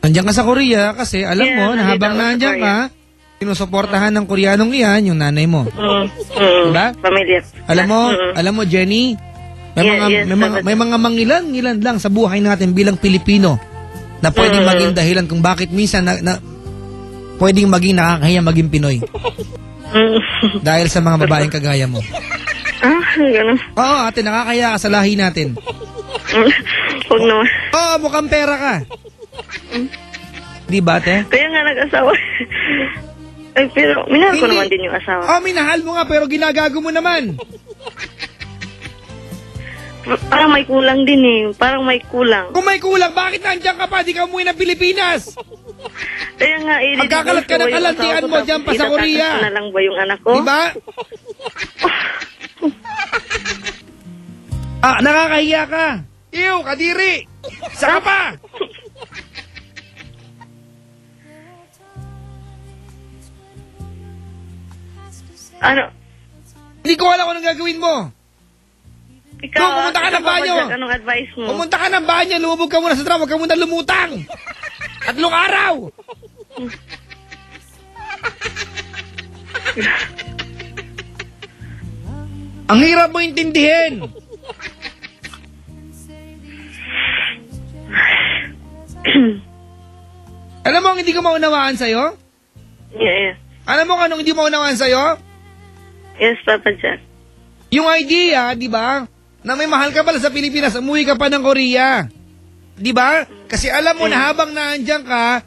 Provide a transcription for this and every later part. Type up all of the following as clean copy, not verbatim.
Nandiyan ka sa Korea kasi alam Yeah, mo na nandito habang ako sa nandiyan ka, Korea. sinusuportahan ng Koreanong iyan yung nanay mo. Diba? Pamilya. Alam mo Jenny, may Yeah, mga yes, may mga mangilan-ngilan lang sa buhay natin bilang Pilipino na pwedeng maging dahilan kung bakit minsan na pwedeng maging nakakahiya maging Pinoy. Dahil sa mga babaeng kagaya mo. Ganun. Oo, ate, nakakahiya ka sa lahi natin. Huwag naman. Oo, mukhang pera ka. Di ba, ate? Kaya nga nag-asawa. Ay, pero minahal ko Hindi. naman din yung asawa. Oo, minahal mo nga pero ginagago mo naman. Parang may kulang din eh. Parang may kulang. Kung may kulang, bakit nandiyan ka pa? Di ka umuwi ng Pilipinas. Kaya nga, Magkakalat ka ng kalantian mo dyan pa sa Korea. na lang ba yung anak ko? Di ba? Nakakahiya ka. Ew, kadiri. Saka pa. Ano? Hindi ko alam kung anong gagawin mo. Ikaw, Pumunta ka ng banyo. Anong advice mo? Pumunta ka ng banyo, lumubog ka muna sa trap, huwag ka muna lumutang. 3 araw. Ang hirap mo intindihin. Alam mo ang hindi ko maunawaan sa'yo? Yeah. Alam mo kung anong hindi maunawaan sa'yo? Yes, Papa Jack. Yung idea, di ba, na may mahal ka pala sa Pilipinas, umuwi ka pa ng Korea. Di ba? Kasi alam mo na habang naandyan ka,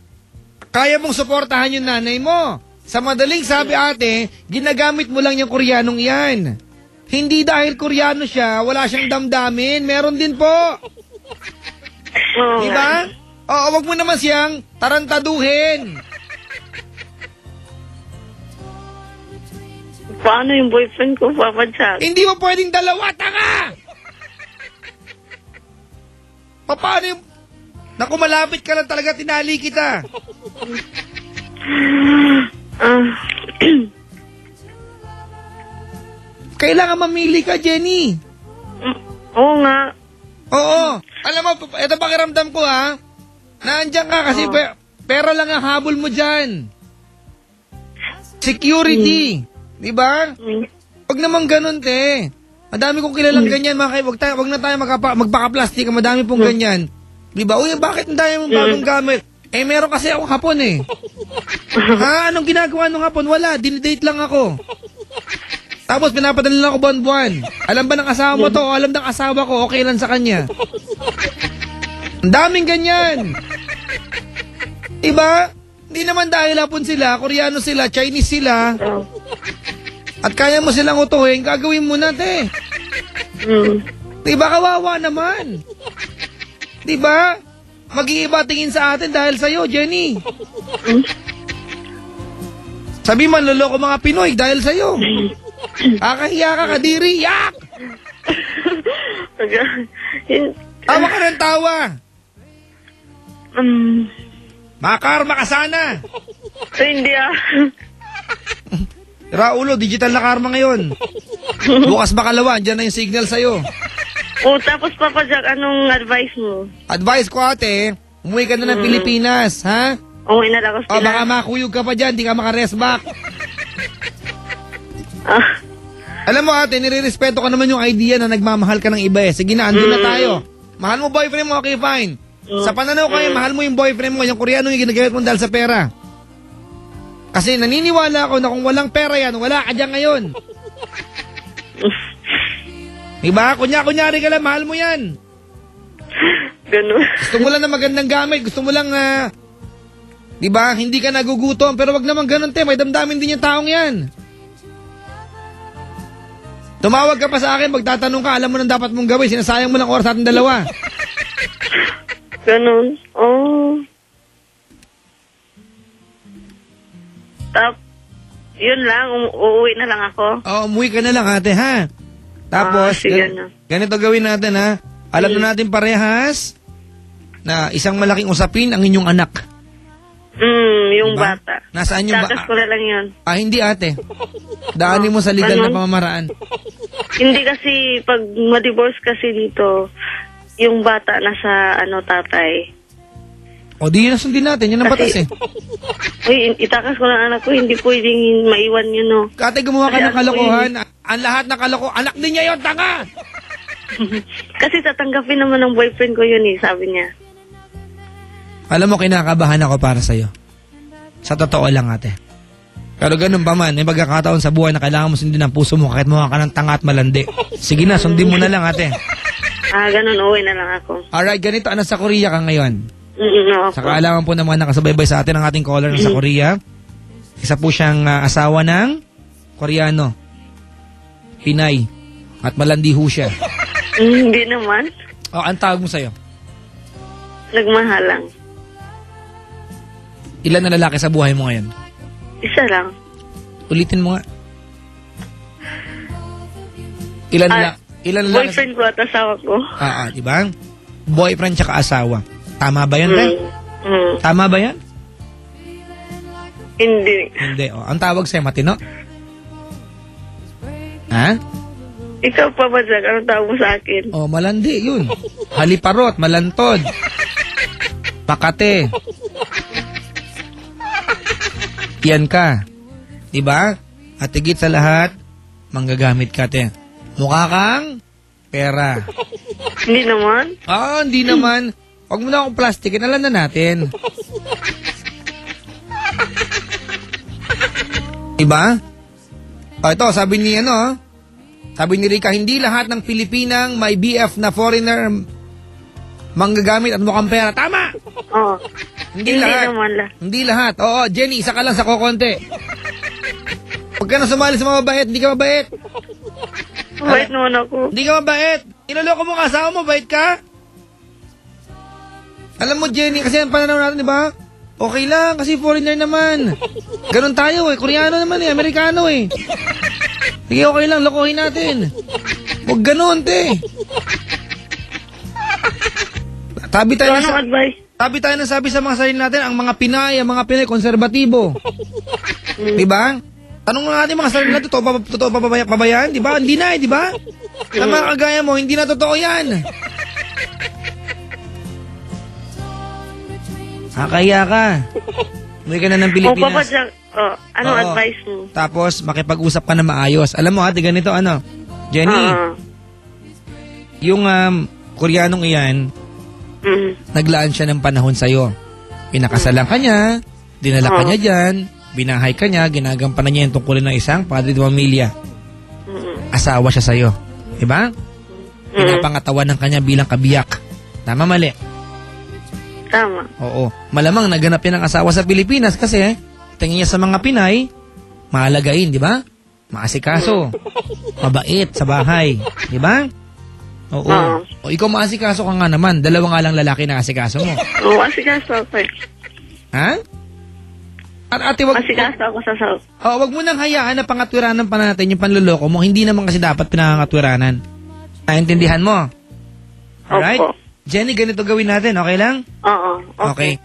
kaya mong suportahan yung nanay mo. Sa madaling sabi ate, ginagamit mo lang yung Koreanong iyan. Hindi dahil Koreano siya, wala siyang damdamin. Meron din po. Oo Di nga. ba? Oo, wag mo naman siyang tarantaduhin. Paano yung boyfriend ko, Papa Jack? Hindi mo pwedeng dalawa, tanga! Paano yung... Naku, malapit ka lang talaga, tinali kita. Kailangan mamili ka, Jenny. Oo nga. Oo. Alam mo, ito pakiramdam ko ha. Naandyan ka kasi pera lang ang habol mo dyan. Security. Di ba? Huwag naman ganun, te. Madami kong kilalang ganyan, mga kaibigan. Huwag na tayo magpaka-plastic. Madami pong ganyan. Di ba? Uy, bakit ang dami mong bagong gamit? Eh, meron kasi akong hapon eh. Ha? Anong ginagawa nung hapon? Wala. Dinidate lang ako. Tapos pinapadala lang ako buwan-buwan. Alam ba ng asawa mo to? O alam ng asawa ko, okay lang sa kanya. Ang daming ganyan. Diba? Hindi naman dahil hapon sila, Koreano sila, Chinese sila. At kaya mo silang utuhin, gagawin mo na, te. Diba kawawa naman? Diba? Mag-iiba tingin sa atin dahil sa'yo, Jenny. Sabi man, loloko mga Pinoy dahil sa'yo. Kakahiya ka, kadiri, yak! Tawa ka ng tawa. Makarma ka sana. Hindi Raulo, digital na karma ngayon. Bukas bakalawa, andyan na yung signal sa'yo. Tapos Papa Jack, anong advice mo? Advice ko ate, umuwi ka na ng Pilipinas, ha? Umuwi na lang ako O sila. baka makuyog ka pa dyan, di ka maka-rest back. Alam mo ate, nire-respeto ka naman yung idea na nagmamahal ka ng iba eh. Sige na, andun na tayo. Mahal mo boyfriend mo, okay fine. Sa pananaw ko mahal mo yung boyfriend mo, yung Koreano yung ginagamit mo dahil sa pera. Kasi naniniwala ako na kung walang pera yan, wala ka dyan ngayon. Diba? Kunyari ka lang, mahal mo yan. Ganun. Gusto mo lang na magandang gamit, gusto mo lang diba, hindi ka nagugutom, pero wag naman ganun te, may damdamin din yung taong yan. Tumawag ka pa sa akin, magtatanong ka, alam mo nang dapat mong gawin, sinasayang mo lang oras sa ating dalawa. Ganun. Yun lang, uuwi na lang ako. Oo, umuwi ka na lang ate ha. Tapos, sige na. ganito gawin natin ha. Alam na natin parehas na isang malaking usapin ang inyong anak. Yung Diba? bata. Nasaan yung Tatas ko na lang yun. hindi ate. Daanin mo sa legal na pamamaraan. Hindi kasi, pag ma-divorce kasi dito, yung bata nasa tatay. O di yun na sundin natin, yan ang batas eh. Uy, itakas ko ng anak ko, hindi pwedeng maiwan yun, no. Kate, gumawa ka Kaya ng kalokohan. Ang lahat ng kalokohan, anak din niya yun, tanga! Kasi tatanggapin naman ng boyfriend ko yun, sabi niya. Alam mo, kinakabahan ako para sa'yo. Sa totoo lang, ate. Pero ganun pa man, may pagkakataon sa buhay na kailangan mo sundin ang puso mo kahit mukha ka ng tanga at malandi. Sige na, sundin mo na lang, ate. Ganun, uwi na lang ako. Alright, ganito, nasa Korea ka ngayon. Oo. Sa kaalaman po ng mga nakasubaybay sa atin ang ating caller na sa Korea. Isa po siyang asawa ng Koreano. Pinay. At malandi ho siya. Hindi naman. O, ang tawag mo sa'yo? Nagmahalang. Ilan na lalaki sa buhay mo ngayon? Isa lang. Ulitin mo nga. Ilan na lalaki? Boyfriend ko at asawa ko. Diba? Boyfriend tsaka asawa. Tama ba yan, Ren? Tama ba yan? Hindi. Hindi. O, ang tawag sa'yo, matino? Ha? Ikaw pa ba, Jack? Anong tawag mo sa akin? O, malandi, yun. Haliparot, malantod. Pakate. Yan ka. Diba? At higit sa lahat, manggagamit ka, te. Mukha kang pera. Hindi naman. Hindi naman. Huwag mo na akong plastikin, alam na natin. Diba? Ito, sabi ni sabi ni Rica, hindi lahat ng Pilipinang may BF na foreigner manggagamit at mukhang pera. Tama! Oo. Hindi lahat. Naman lang. Hindi lahat. Oo, Jenny, isa ka lang sa kokonte. Huwag ka na sumali sa mga mabait, hindi ka mabait. Mabait naman ako. Hindi ka mabait. Inaloko mo kasama mo, bait ka? Alam mo, Jenny, kasi ang pananaw natin, di ba? Okay lang, kasi foreigner naman. Ganon tayo Koreano naman Amerikano Sige, okay lang, lokohin natin. Huwag ganon, te. Tabi tayo Anong advice? sabi sa mga sarili natin, ang mga Pinay konserbatibo. Diba? Tanong nga natin mga sarili natin, totoo pa ba yan? Diba? Hindi na diba? Sa mga kagaya mo, hindi na totoo yan. Kaya ka. Umuwi ka na ng Pilipinas. Papa Jack, anong advice mo? Tapos, makipag-usap ka na maayos. Alam mo, ate, ganito, Jenny, yung Koreanong iyan, naglaan siya ng panahon sa'yo. Pinakasalan ka niya, dinala ka niya dyan, binahay ka niya, ginagampanan niya yung tungkulin ng isang padre de pamilya. Asawa siya sa'yo. Diba? Pinapangatawan ng kanya bilang kabiyak. Tama, mali? Tama. Oo. Malamang naganap yan ng asawa sa Pilipinas kasi tingin niya sa mga Pinay, mahalagain, di ba? Maasikaso. Mabait sa bahay. Di ba? Oo. O ikaw maasikaso ka nga naman. Dalawa nga lang lalaki na asikaso mo. Oo, asikaso ako Ha? Asikaso ako sa South. Wag mo nang hayaan na pangatwiranan pa natin yung panloloko mo. Hindi naman kasi dapat pinangatwiranan. Naintindihan mo? Alright? Opo. Jenny, ganito gawin natin. Okay lang? Oo. Okay.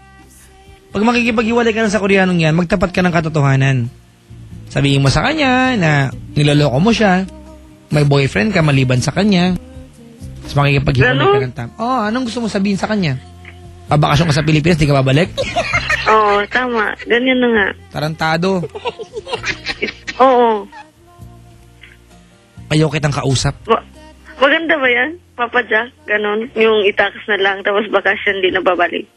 Pag makikipag-iwalay ka na sa Koreanong yan, magtapat ka ng katotohanan. Sabihin mo sa kanya na niloloko mo siya, may boyfriend ka maliban sa kanya. Tapos makikipag-iwalay ka ng tam. Anong gusto mo sabihin sa kanya? Pabakasyon ka sa Pilipinas, di ka babalik? Oo, tama. Ganyan na nga. Tarantado. Oo. Ayaw kitang kausap. Maganda ba yan, Papa Jack? Ganon? Yung itakas na lang, tapos bakasyon di na babalik.